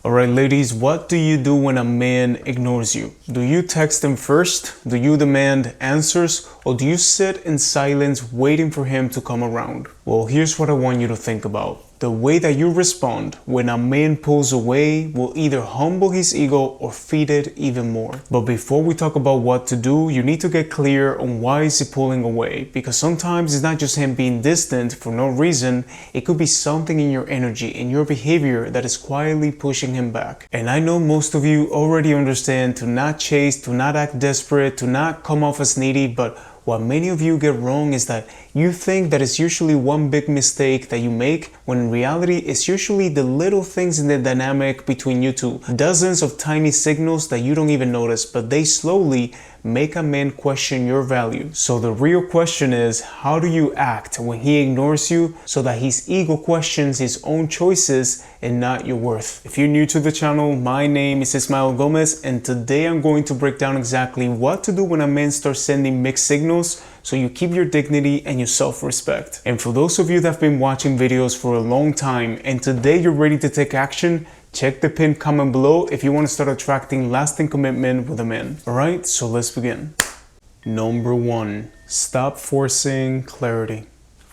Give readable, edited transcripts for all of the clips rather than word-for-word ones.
Alright ladies, what do you do when a man ignores you? Do you text him first? Do you demand answers? Or do you sit in silence waiting for him to come around? Well, here's what I want you to think about. The way that you respond when a man pulls away will either humble his ego or feed it even more. But before we talk about what to do, you need to get clear on why is he pulling away. Because sometimes it's not just him being distant for no reason. It could be something in your energy, in your behavior that is quietly pushing him back. And I know most of you already understand to not chase, to not act desperate, to not come off as needy, but what many of you get wrong is that you think that it's usually one big mistake that you make, when in reality it's usually the little things in the dynamic between you two. Dozens of tiny signals that you don't even notice, but they slowly make a man question your value. So the real question is, how do you act when he ignores you so that his ego questions his own choices and not your worth? If you're new to the channel, my name is Ismael Gomez, and today I'm going to break down exactly what to do when a man starts sending mixed signals so you keep your dignity and your self-respect. And for those of you that have been watching videos for a long time and today you're ready to take action, check the pinned comment below if you want to start attracting lasting commitment with a man. Alright, so let's begin. Number 1. Stop forcing clarity.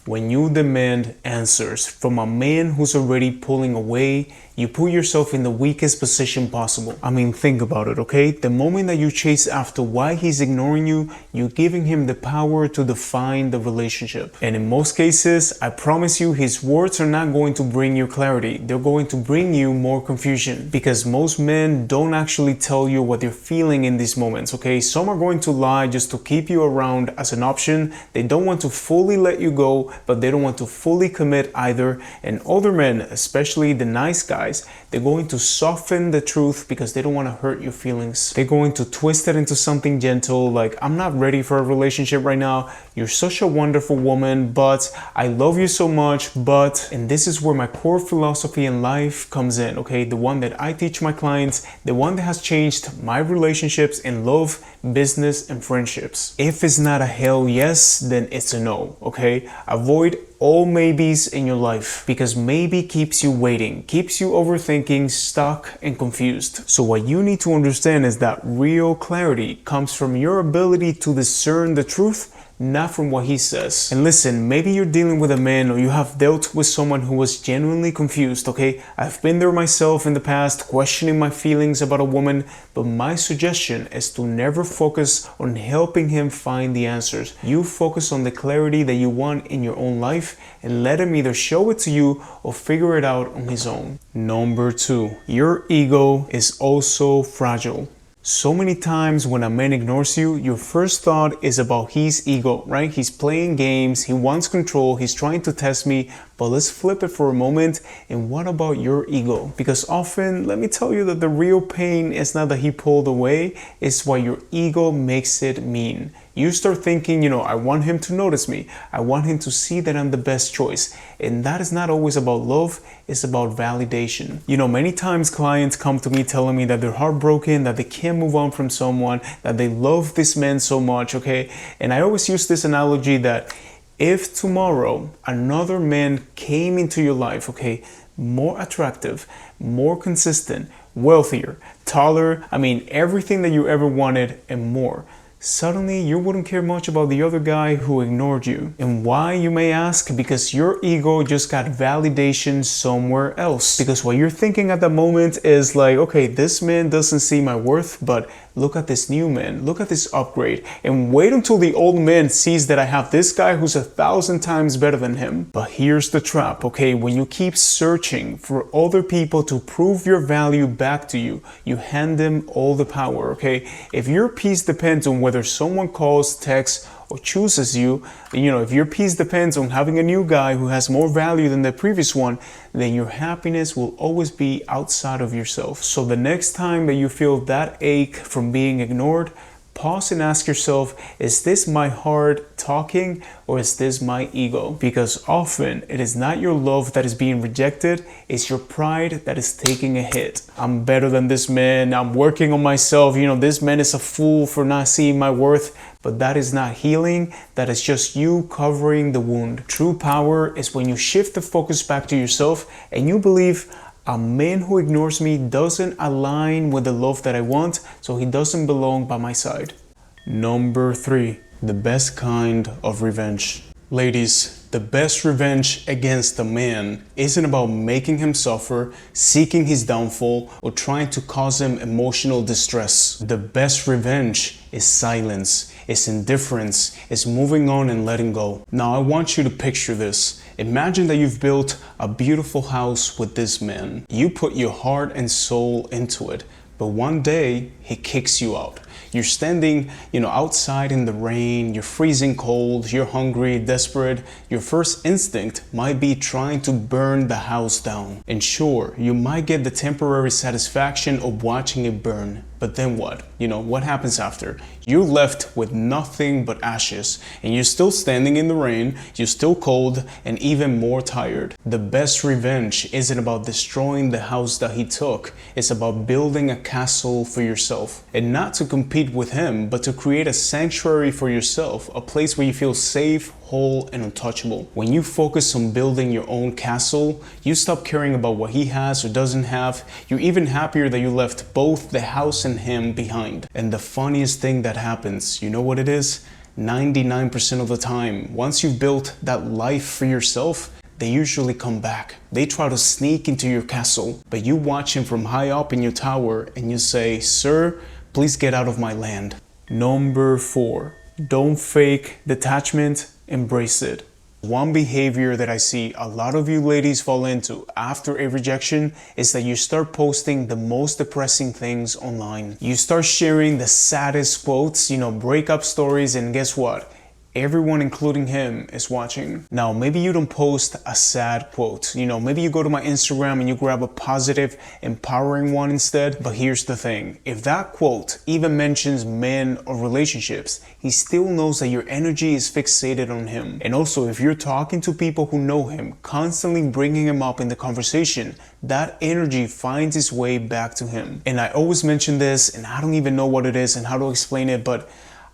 When you demand answers from a man who's already pulling away, you put yourself in the weakest position possible. I mean, think about it, okay? The moment that you chase after why he's ignoring you, you're giving him the power to define the relationship. And in most cases, I promise you, his words are not going to bring you clarity. They're going to bring you more confusion, because most men don't actually tell you what they're feeling in these moments, okay? Some are going to lie just to keep you around as an option. They don't want to fully let you go, but they don't want to fully commit either. And other men, especially the nice guys, they're going to soften the truth because they don't want to hurt your feelings. They're going to twist it into something gentle, like, I'm not ready for a relationship right now. You're such a wonderful woman, but I love you so much, but... And this is where my core philosophy in life comes in, okay? The one that I teach my clients, the one that has changed my relationships in love, business, and friendships. If it's not a hell yes, then it's a no, okay? Avoid all maybes in your life, because maybe keeps you waiting, keeps you overthinking, stuck, and confused. So what you need to understand is that real clarity comes from your ability to discern the truth, not from what he says. And listen, maybe you're dealing with a man or you have dealt with someone who was genuinely confused, okay? I've been there myself in the past, questioning my feelings about a woman, but my suggestion is to never focus on helping him find the answers. You focus on the clarity that you want in your own life and let him either show it to you or figure it out on his own. Number 2, your ego is also fragile. So many times when a man ignores you, your first thought is about his ego, right? He's playing games, he wants control, he's trying to test me. But let's flip it for a moment. And what about your ego? Because often, let me tell you that the real pain is not that he pulled away, it's what your ego makes it mean. You start thinking, I want him to notice me. I want him to see that I'm the best choice. And that is not always about love, it's about validation. Many times clients come to me telling me that they're heartbroken, that they can't move on from someone, that they love this man so much, okay? And I always use this analogy that if tomorrow another man came into your life, okay, more attractive, more consistent, wealthier, taller, everything that you ever wanted and more, suddenly you wouldn't care much about the other guy who ignored you. And why, you may ask? Because your ego just got validation somewhere else. Because what you're thinking at that moment is like, okay, this man doesn't see my worth, but look at this new man, look at this upgrade, and wait until the old man sees that I have this guy who's 1,000 times better than him. But here's the trap, okay? When you keep searching for other people to prove your value back to you, you hand them all the power, okay? If your peace depends on whether someone calls, texts, or chooses you, if your peace depends on having a new guy who has more value than the previous one, then your happiness will always be outside of yourself. So the next time that you feel that ache from being ignored, pause and ask yourself, is this my heart talking or is this my ego? Because often it is not your love that is being rejected, it's your pride that is taking a hit. I'm better than this man, I'm working on myself, this man is a fool for not seeing my worth. But that is not healing, that is just you covering the wound. True power is when you shift the focus back to yourself and you believe, A man who ignores me doesn't align with the love that I want, so he doesn't belong by my side. Number 3, the best kind of revenge. Ladies, the best revenge against a man isn't about making him suffer, seeking his downfall, or trying to cause him emotional distress. The best revenge is silence, is indifference, is moving on and letting go. Now I want you to picture this. Imagine that you've built a beautiful house with this man. You put your heart and soul into it, but one day he kicks you out. You're standing, outside in the rain, you're freezing cold, you're hungry, desperate. Your first instinct might be trying to burn the house down. And sure, you might get the temporary satisfaction of watching it burn. But then what? What happens after? You're left with nothing but ashes, and you're still standing in the rain, you're still cold, and even more tired. The best revenge isn't about destroying the house that he took. It's about building a castle for yourself, and not to compete with him, but to create a sanctuary for yourself, a place where you feel safe, whole, and untouchable. When you focus on building your own castle, you stop caring about what he has or doesn't have. You're even happier that you left both the house and him behind. And the funniest thing that happens, you know what it is? 99% of the time, once you've built that life for yourself, they usually come back. They try to sneak into your castle, but you watch him from high up in your tower and you say, "Sir, please get out of my land." Number 4, don't fake detachment, embrace it. One behavior that I see a lot of you ladies fall into after a rejection is that you start posting the most depressing things online. You start sharing the saddest quotes, breakup stories, and guess what? Everyone, including him, is watching. Now, maybe you don't post a sad quote. Maybe you go to my Instagram and you grab a positive, empowering one instead. But here's the thing. If that quote even mentions men or relationships, he still knows that your energy is fixated on him. And also, if you're talking to people who know him, constantly bringing him up in the conversation, that energy finds its way back to him. And I always mention this, and I don't even know what it is and how to explain it, but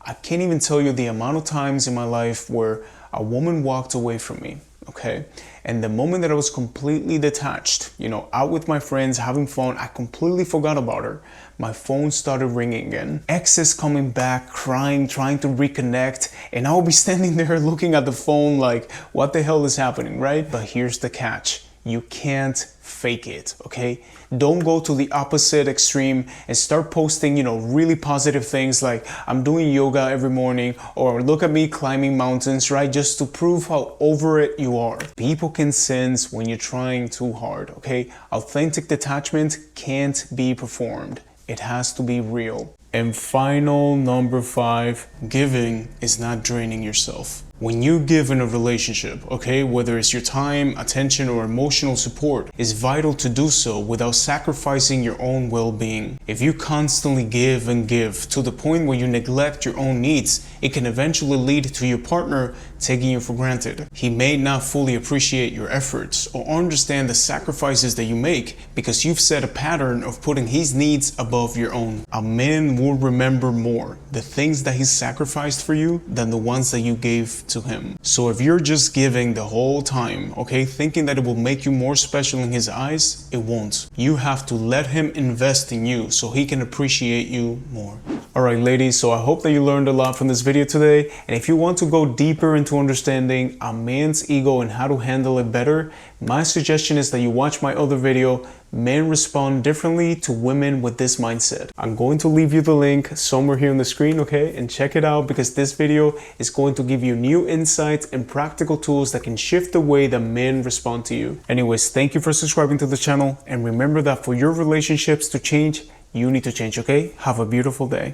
I can't even tell you the amount of times in my life where a woman walked away from me, okay? And the moment that I was completely detached, out with my friends, having fun, I completely forgot about her. My phone started ringing again. Exes coming back, crying, trying to reconnect, and I'll be standing there looking at the phone like, what the hell is happening, right? But here's the catch. You can't fake it, okay? Don't go to the opposite extreme and start posting, really positive things like I'm doing yoga every morning, or look at me climbing mountains, right? Just to prove how over it you are. People can sense when you're trying too hard, okay? Authentic detachment can't be performed. It has to be real. And final, number 5, giving is not draining yourself. When you give in a relationship, okay, whether it's your time, attention, or emotional support, it's vital to do so without sacrificing your own well-being. If you constantly give and give to the point where you neglect your own needs, it can eventually lead to your partner taking you for granted. He may not fully appreciate your efforts or understand the sacrifices that you make because you've set a pattern of putting his needs above your own. A man will remember more the things that he sacrificed for you than the ones that you gave to him. So if you're just giving the whole time, okay, thinking that it will make you more special in his eyes, it won't. You have to let him invest in you so he can appreciate you more. Alright ladies, so I hope that you learned a lot from this video today, and if you want to go deeper into understanding a man's ego and how to handle it better, my suggestion is that you watch my other video, Men Respond Differently to Women with This Mindset. I'm going to leave you the link somewhere here on the screen, okay? And check it out because this video is going to give you new insights and practical tools that can shift the way that men respond to you. Anyways, thank you for subscribing to the channel, and remember that for your relationships to change, you need to change, okay? Have a beautiful day.